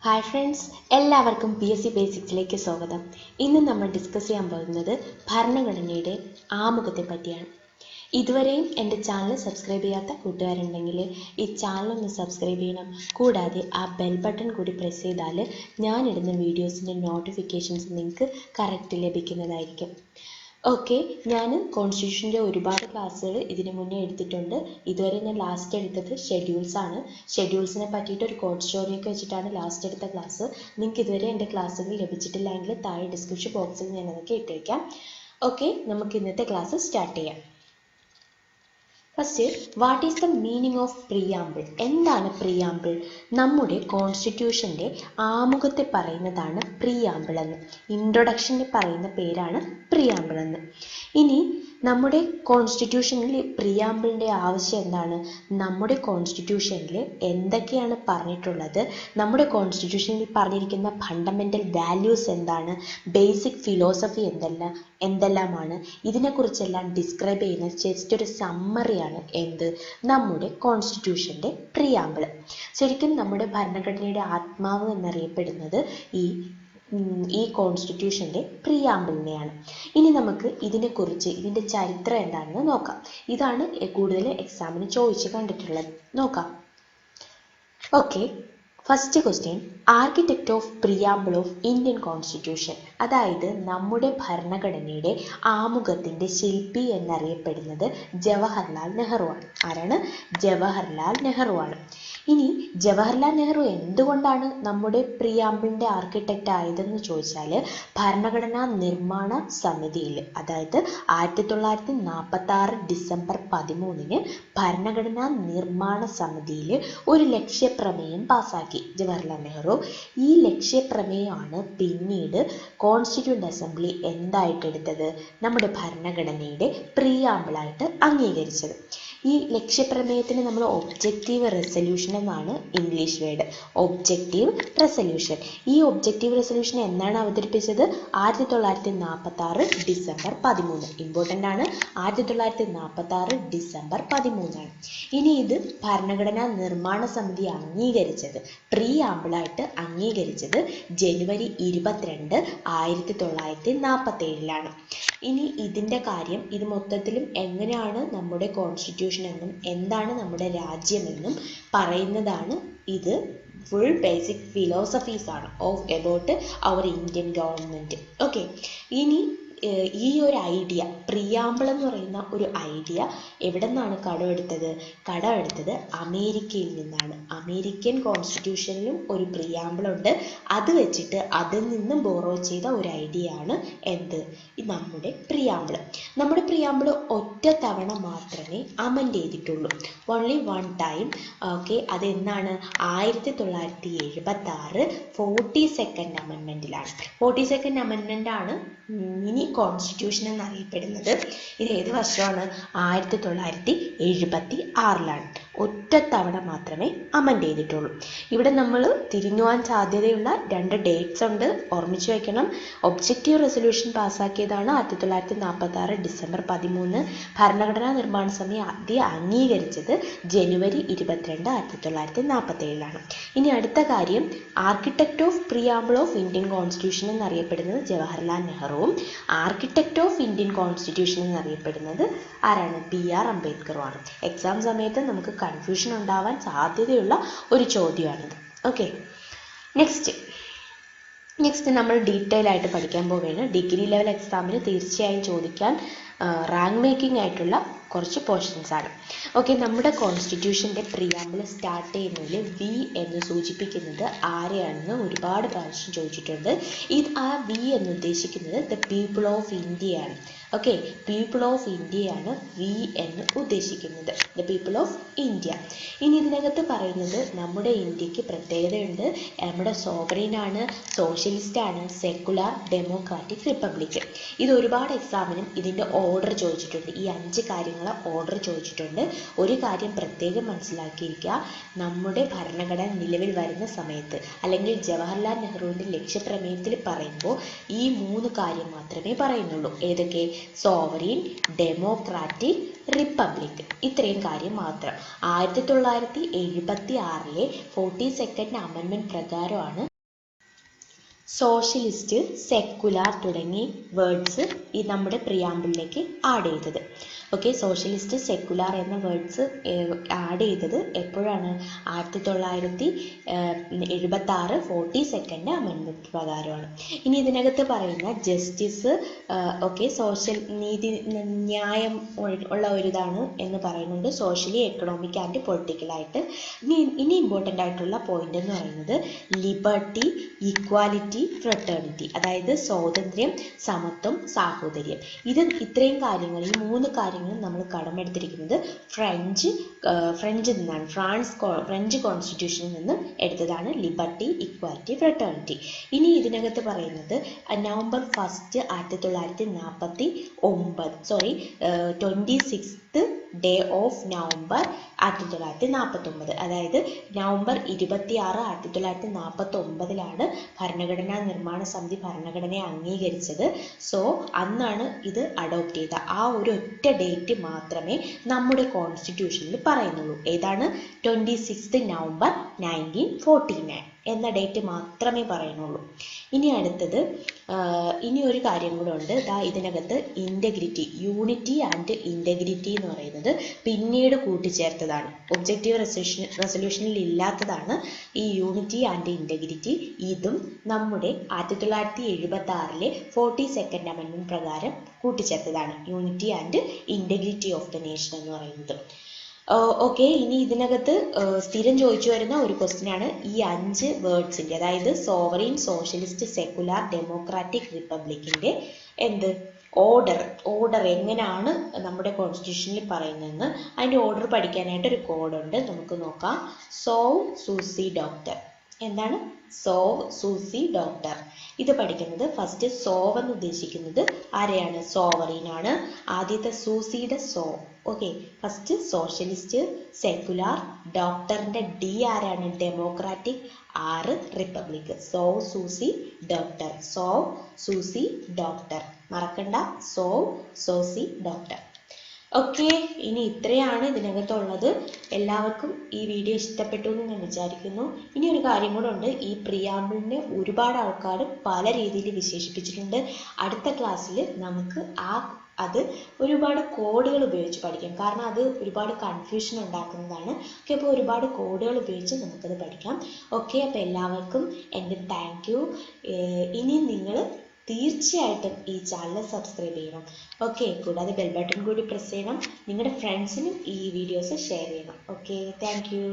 Hi friends, എല്ലാവർക്കും PSC ബേസിക്സിലേക്ക് സ്വാഗതം. ഇന്ന് നമ്മൾ ഡിസ്കസ് ചെയ്യാൻ പോകുന്നത് ഭരണഘടനയുടെ ആമുഖത്തെ പറ്റിയാണ്. ഇതുവരെയും എൻ്റെ ചാനൽ സബ്സ്ക്രൈബ് ചെയ്യാത്ത കൂട്ടുകാരുണ്ടെങ്കിൽ ഈ ചാനൽ ഒന്ന് സബ്സ്ക്രൈബ് ചെയ്യണം. കൂടാതെ ആ ബെൽ ബട്ടൺ കൂടി പ്രസ് ചെയ്താൽ ഞാനിടുന്ന വീഡിയോസിൻ്റെ നോട്ടിഫിക്കേഷൻസ് നിങ്ങൾക്ക് കറക്റ്റ് ലഭിക്കുന്നതായിരിക്കും. ഓക്കെ, ഞാൻ കോൺസ്റ്റിറ്റ്യൂഷൻ്റെ ഒരുപാട് ക്ലാസ്സുകൾ ഇതിനു മുന്നേ എടുത്തിട്ടുണ്ട്. ഇതുവരെ ഞാൻ ലാസ്റ്റ് എടുത്തത് ഷെഡ്യൂൾസാണ്. ഷെഡ്യൂൾസിനെ പറ്റിയിട്ട് ഒരു കോഡ് സ്റ്റോറിയൊക്കെ വെച്ചിട്ടാണ് ലാസ്റ്റ് എടുത്ത ക്ലാസ്. നിങ്ങൾക്ക് ഇതുവരെ എൻ്റെ ക്ലാസ്സുകൾ ലഭിച്ചിട്ടില്ലെങ്കിൽ താഴെ ഡിസ്ക്രിപ്ഷൻ ബോക്സിൽ ഞാൻ അതൊക്കെ ഇട്ടേക്കാം. ഓക്കെ, നമുക്ക് ഇന്നത്തെ ക്ലാസ് സ്റ്റാർട്ട് ചെയ്യാം. First, what is the meaning of preamble? എന്താണ് പ്രിയാമ്പിൾ? നമ്മുടെ കോൺസ്റ്റിറ്റ്യൂഷൻ്റെ ആമുഖത്തെ പറയുന്നതാണ് പ്രിയാമ്പിൾ എന്ന്. ഇൻട്രൊഡക്ഷനെ പറയുന്ന പേരാണ് പ്രിയാമ്പിൾ എന്ന്. ഇനി നമ്മുടെ കോൺസ്റ്റിറ്റ്യൂഷനിൽ പ്രിയാമ്പിളിൻ്റെ ആവശ്യം എന്താണ്? നമ്മുടെ കോൺസ്റ്റിറ്റ്യൂഷനിൽ എന്തൊക്കെയാണ് പറഞ്ഞിട്ടുള്ളത്? നമ്മുടെ കോൺസ്റ്റിറ്റ്യൂഷനിൽ പറഞ്ഞിരിക്കുന്ന ഫണ്ടമെൻ്റൽ വാല്യൂസ് എന്താണ്? ബേസിക് ഫിലോസഫി എന്തെല്ലാമാണ്? ഇതിനെക്കുറിച്ചെല്ലാം ഡിസ്ക്രൈബ് ചെയ്യുന്ന ജസ്റ്റ് ഒരു സമ്മറിയാണ് എന്ത്? നമ്മുടെ കോൺസ്റ്റിറ്റ്യൂഷൻ്റെ പ്രിയാമ്പിൾ. ശരിക്കും നമ്മുടെ ഭരണഘടനയുടെ ആത്മാവ് എന്നറിയപ്പെടുന്നത് ഈ കോൺസ്റ്റിറ്റ്യൂഷൻ്റെ പ്രിയാമ്പിളിനെയാണ്. ഇനി നമുക്ക് ഇതിനെക്കുറിച്ച് ഇതിൻ്റെ ചരിത്രം എന്താണെന്ന് നോക്കാം. ഇതാണ് കൂടുതൽ എക്സാമിന് ചോദിച്ച് കണ്ടിട്ടുള്ളത്. നോക്കാം. Okay, first question, architect of preamble of Indian constitution. അതായത് നമ്മുടെ ഭരണഘടനയുടെ ആമുഖത്തിൻ്റെ ശില്പി എന്നറിയപ്പെടുന്നത് ജവഹർലാൽ നെഹ്റു ആണ്. ആരാണ്? ജവഹർലാൽ നെഹ്റു ആണ്. ഇനി ജവഹർലാൽ നെഹ്റു എന്തുകൊണ്ടാണ് നമ്മുടെ പ്രിയാമ്പിളിൻ്റെ ആർക്കിടെക്റ്റ് ആയതെന്ന് ചോദിച്ചാൽ, ഭരണഘടനാ നിർമ്മാണ സമിതിയിൽ, അതായത് 1946 ഡിസംബർ 13 ഭരണഘടനാ നിർമ്മാണ സമിതിയിൽ ഒരു ലക്ഷ്യപ്രമേയം പാസാക്കി ജവഹർലാൽ നെഹ്റു. ഈ ലക്ഷ്യപ്രമേയമാണ് പിന്നീട് കോൺസ്റ്റിറ്റ്യൂവൻ്റ് അസംബ്ലി എന്തായിട്ടെടുത്തത്? നമ്മുടെ ഭരണഘടനയുടെ പ്രിയാമ്പിളായിട്ട് അംഗീകരിച്ചത്. ഈ ലക്ഷ്യപ്രമേയത്തിന് നമ്മൾ ഒബ്ജക്റ്റീവ് റെസൊല്യൂഷൻ എന്നാണ് ഇംഗ്ലീഷ് വേർഡ്. Objective resolution. ഈ ഒബ്ജക്റ്റീവ് റെസൊല്യൂഷൻ എന്നാണ് അവതരിപ്പിച്ചത്? 1946 ഡിസംബർ 13. ഇമ്പോർട്ടൻ്റ് ആണ്, 1946 ഡിസംബർ 13. ഇനി ഇത് ഭരണഘടനാ നിർമ്മാണ സമിതി അംഗീകരിച്ചത്, പ്രിയാമ്പിളായിട്ട് അംഗീകരിച്ചത് ജനുവരി 22, 1947. ഇനി ഇതിൻ്റെ കാര്യം, ഇത് മൊത്തത്തിലും എങ്ങനെയാണ് നമ്മുടെ കോൺസ്റ്റിറ്റ്യൂഷൻ എന്നും എന്താണ് നമ്മുടെ രാജ്യമെന്നും പറയുന്നതാണ്. ഇത് ഫുൾ ബേസിക് ഫിലോസഫീസ് ആണ് of about our Indian government. Okay, ഇനി ഈ ഒരു ഐഡിയ, പ്രിയാമ്പിൾ എന്ന് പറയുന്ന ഒരു ഐഡിയ എവിടെ നിന്നാണ് കടമെടുത്തത്? അമേരിക്കയിൽ നിന്നാണ്. അമേരിക്കൻ കോൺസ്റ്റിറ്റ്യൂഷനിലും ഒരു പ്രിയാമ്പിൾ ഉണ്ട്. അത് വെച്ചിട്ട് അതിൽ നിന്നും ബോറോ ചെയ്ത ഒരു ഐഡിയ ആണ് എന്ത്? നമ്മുടെ പ്രിയാമ്പിൾ. നമ്മുടെ പ്രിയാമ്പിൾ ഒറ്റ തവണ മാത്രമേ അമെൻഡ് ചെയ്തിട്ടുള്ളൂ. Only one time. ഓക്കെ, അതെന്നാണ്? 1976 42nd അമെൻമെൻറ്റിലാണ്. 42nd അമെൻമെൻ്റ് ആണ് മിനി കോൺസ്റ്റിറ്റ്യൂഷൻ എന്നറിയപ്പെടുന്നത്. ഇത് ഏത് വർഷമാണ്? 1976. ഒറ്റത്തവണ മാത്രമേ അമെൻഡ് ചെയ്തിട്ടുള്ളൂ. ഇവിടെ നമ്മൾ തിരിഞ്ഞു പോകാൻ സാധ്യതയുള്ള 2 ഡേറ്റ്സ് ഉണ്ട്, ഓർമ്മിച്ച് വയ്ക്കണം. ഒബ്ജക്റ്റീവ് റെസൊല്യൂഷൻ പാസ്സാക്കിയതാണ് 1946 ഡിസംബർ 13. ഭരണഘടനാ നിർമ്മാണ സമിതി ആദ്യം അംഗീകരിച്ചത് ജനുവരി 22, 1947. ഇനി അടുത്ത കാര്യം, architect of preamble of Indian constitution എന്നറിയപ്പെടുന്നത് ജവഹർലാൽ നെഹ്റുവും ആർക്കിടെക്റ്റ് ഓഫ് ഇന്ത്യൻ കോൺസ്റ്റിറ്റ്യൂഷൻ എന്നറിയപ്പെടുന്നത് ആരാണ്? BR അംബേദ്കറുമാണ്. എക്സാം സമയത്ത് നമുക്ക് കൺഫ്യൂഷൻ ഉണ്ടാവാൻ സാധ്യതയുള്ള ഒരു ചോദ്യമാണിത്. ഓക്കെ, നെക്സ്റ്റ് നമ്മൾ ഡീറ്റെയിൽ ആയിട്ട് പഠിക്കാൻ പോവുകയാണ്. ഡിഗ്രി ലെവൽ എക്സാമിന് തീർച്ചയായും ചോദിക്കാൻ റാങ്ക് മേക്കിംഗ് ആയിട്ടുള്ള കുറച്ച് പോർഷൻസ് ആണ്. ഓക്കെ, നമ്മുടെ കോൺസ്റ്റിറ്റ്യൂഷൻ്റെ പ്രിയാമ്പിൾ സ്റ്റാർട്ട് ചെയ്യുന്നതിൽ വി എന്ന് സൂചിപ്പിക്കുന്നത് ആരെയാണെന്ന് ഒരുപാട് പ്രാവശ്യം ചോദിച്ചിട്ടുണ്ട്. ആ വി എന്ന് ഉദ്ദേശിക്കുന്നത് ദ പീപ്പിൾ ഓഫ് ഇന്ത്യയാണ്. ഓക്കെ, പീപ്പിൾ ഓഫ് ഇന്ത്യയാണ് വി എന്ന് ഉദ്ദേശിക്കുന്നത്, ദ പീപ്പിൾ ഓഫ് ഇന്ത്യ. ഇനി ഇതിനകത്ത് പറയുന്നത് നമ്മുടെ ഇന്ത്യക്ക് പ്രത്യേകതയുണ്ട്. നമ്മുടെ സോവറീനാണ്, സോഷ്യലിസ്റ്റാണ്, സെക്കുലർ, ഡെമോക്രാറ്റിക്, റിപ്പബ്ലിക്. ഇത് ഒരുപാട് എക്സാമിനും ഇതിൻ്റെ ഓർഡർ ചോദിച്ചിട്ടുണ്ട്. ഈ 5 കാര്യങ്ങൾ ഓർഡർ ചോദിച്ചിട്ടുണ്ട്. ഒരു കാര്യം പ്രത്യേകം മനസ്സിലാക്കിയിരിക്കുക, നമ്മുടെ ഭരണഘടന നിലവിൽ വരുന്ന സമയത്ത് അല്ലെങ്കിൽ ജവഹർലാൽ നെഹ്റുവിൻ്റെ ലക്ഷ്യപ്രമേയത്തിൽ പറയുമ്പോൾ ഈ 3 കാര്യം മാത്രമേ പറയുന്നുള്ളൂ. ഏതൊക്കെ? Sovereign, democratic, republic. ഇത്രയും കാര്യം മാത്രം. 1976 42nd അമെൻമെൻറ്റ് പ്രകാരമാണ് സോഷ്യലിസ്റ്റ്, സെക്കുലാർ തുടങ്ങി വേർഡ്സ് ഈ നമ്മുടെ പ്രിയാമ്പിളിലേക്ക് ആഡ് ചെയ്തത്. ഓക്കെ, സോഷ്യലിസ്റ്റ്, സെക്കുലാർ എന്ന വേർഡ്സ് ആഡ് ചെയ്തത് എപ്പോഴാണ്? 1976 42nd അമെൻമെൻറ്റ് പ്രകാരമാണ്. ഇനി ഇതിനകത്ത് പറയുന്ന ജസ്റ്റിസ്, ഓക്കെ, സോഷ്യൽ നീതി, ന്യായം ഉള്ള ഒരിതാണ് എന്ന് പറയുന്നുണ്ട്, സോഷ്യലി, എക്കണോമിക് ആൻഡ് പൊളിറ്റിക്കലായിട്ട്. ഇനി ഇമ്പോർട്ടൻ്റ് ആയിട്ടുള്ള പോയിന്റ് എന്ന് പറയുന്നത് ലിബർട്ടി, ഈക്വാലിറ്റി, ഫ്രട്ടേണിറ്റി, അതായത് സ്വാതന്ത്ര്യം, സമത്വം, സാഹോദര്യം. ഇത്രയും കാര്യങ്ങൾ, ഈ 3 കാര്യങ്ങളും നമ്മൾ കടമെടുത്തിരിക്കുന്നത് ഫ്രഞ്ചിൽ നിന്നാണ്. ഫ്രഞ്ച് കോൺസ്റ്റിറ്റ്യൂഷനിൽ നിന്നും എടുത്തതാണ് ലിബർട്ടി, ഇക്വാലിറ്റി, ഫ്രട്ടേണിറ്റി. ഇനി ഇതിനകത്ത് പറയുന്നത് November 1 26th day of November 1949, അതായത് നവംബർ 26 1949 ഭരണഘടനാ നിർമ്മാണ സമിതി ഭരണഘടനയെ അംഗീകരിച്ചത്. സോ അന്നാണ് ഇത് അഡോപ്റ്റ് ചെയ്ത. ആ ഒരു ഒറ്റ ഡേറ്റ് മാത്രമേ നമ്മുടെ കോൺസ്റ്റിറ്റ്യൂഷനിൽ പറയുന്നുള്ളൂ. ഏതാണ്? 26th നവംബർ 1949 എന്ന ഡേറ്റ് മാത്രമേ പറയുന്നുള്ളൂ. ഇനി അടുത്തത്, ഇനി ഒരു കാര്യം കൂടെ ഉണ്ട്. ഇതിനകത്ത് ഇൻറ്റഗ്രിറ്റി, യൂണിറ്റി ആൻഡ് ഇൻറ്റഗ്രിറ്റി എന്ന് പറയുന്നത് പിന്നീട് കൂട്ടിച്ചേർത്തതാണ്. ഒബ്ജക്റ്റീവ് റെസൊല്യൂഷനിൽ ഇല്ലാത്തതാണ് ഈ യൂണിറ്റി ആൻഡ് ഇൻറ്റഗ്രിറ്റി. ഇതും നമ്മുടെ 1976 42nd അമെൻമെൻറ്റ് പ്രകാരം കൂട്ടിച്ചേർത്തതാണ്, unity and integrity of the nation എന്ന് പറയുന്നത്. ഓക്കെ, ഇനി ഇതിനകത്ത് സ്ഥിരം ചോദിച്ചു വരുന്ന ഒരു ക്വസ്റ്റ്യൻ ആണ് ഈ 5 വേർഡ്സിൻ്റെ, അതായത് സോവറിൻ, സോഷ്യലിസ്റ്റ്, സെക്കുലാർ, ഡെമോക്രാറ്റിക്, റിപ്പബ്ലിക്കിൻ്റെ ഓർഡർ എങ്ങനെയാണ് നമ്മുടെ കോൺസ്റ്റിറ്റ്യൂഷനിൽ പറയുന്നതെന്ന്. അതിൻ്റെ ഓർഡർ പഠിക്കാനായിട്ട് ഒരു കോഡുണ്ട്, നമുക്ക് നോക്കാം. സോവ്, സൂസി, ഡോക്ടർ. എന്താണ്? സോവ്, സൂസി, ഡോക്ടർ. ഇത് പഠിക്കുന്നത് ഫസ്റ്റ് സോവ് എന്ന് ഉദ്ദേശിക്കുന്നത് ആരെയാണ്? സോവറിൻ ആണ്. ആദ്യത്തെ സൂസിയുടെ സോ. ഓക്കെ, ഫസ്റ്റ് സോഷ്യലിസ്റ്റ്, സെക്കുലാർ, ഡോക്ടറിന്റെ ഡി ആരാണ്? Democratic, 6 republic. സോവ്, സൂസി, ഡോക്ടർ. സോവ്, സൂസി, ഡോക്ടർ. മറക്കണ്ട, സോവ്, സൂസി, ഡോക്ടർ. ഓക്കെ, ഇനി ഇത്രയാണ് ഇതിനകത്തുള്ളത്. എല്ലാവർക്കും ഈ വീഡിയോ ഇഷ്ടപ്പെട്ടു എന്ന് ഞാൻ വിചാരിക്കുന്നു. ഇനി ഒരു കാര്യം കൂടെ ഉണ്ട്. ഈ പ്രിയാമ്പിളിനെ ഒരുപാട് ആൾക്കാർ പല രീതിയിൽ വിശേഷിപ്പിച്ചിട്ടുണ്ട്. അടുത്ത ക്ലാസ്സിൽ നമുക്ക് അത് ഒരുപാട് കോഡുകൾ ഉപയോഗിച്ച് പഠിക്കാം. കാരണം അത് ഒരുപാട് കൺഫ്യൂഷൻ ഉണ്ടാക്കുന്നതാണ്. ഓക്കെ, അപ്പോൾ ഒരുപാട് കോഡുകൾ ഉപയോഗിച്ച് നമുക്കത് പഠിക്കാം. ഓക്കെ, അപ്പോൾ എല്ലാവർക്കും എൻ്റെ താങ്ക് യു. ഇനി നിങ്ങൾ തീർച്ചയായിട്ടും ഈ ചാനൽ സബ്സ്ക്രൈബ് ചെയ്യണം. ഓക്കെ, കൂടാതെ ബെൽ ബട്ടൺ കൂടി പ്രസ് ചെയ്യണം. നിങ്ങളുടെ ഫ്രണ്ട്സിനും ഈ വീഡിയോസ് ഷെയർ ചെയ്യണം. Okay, thank you.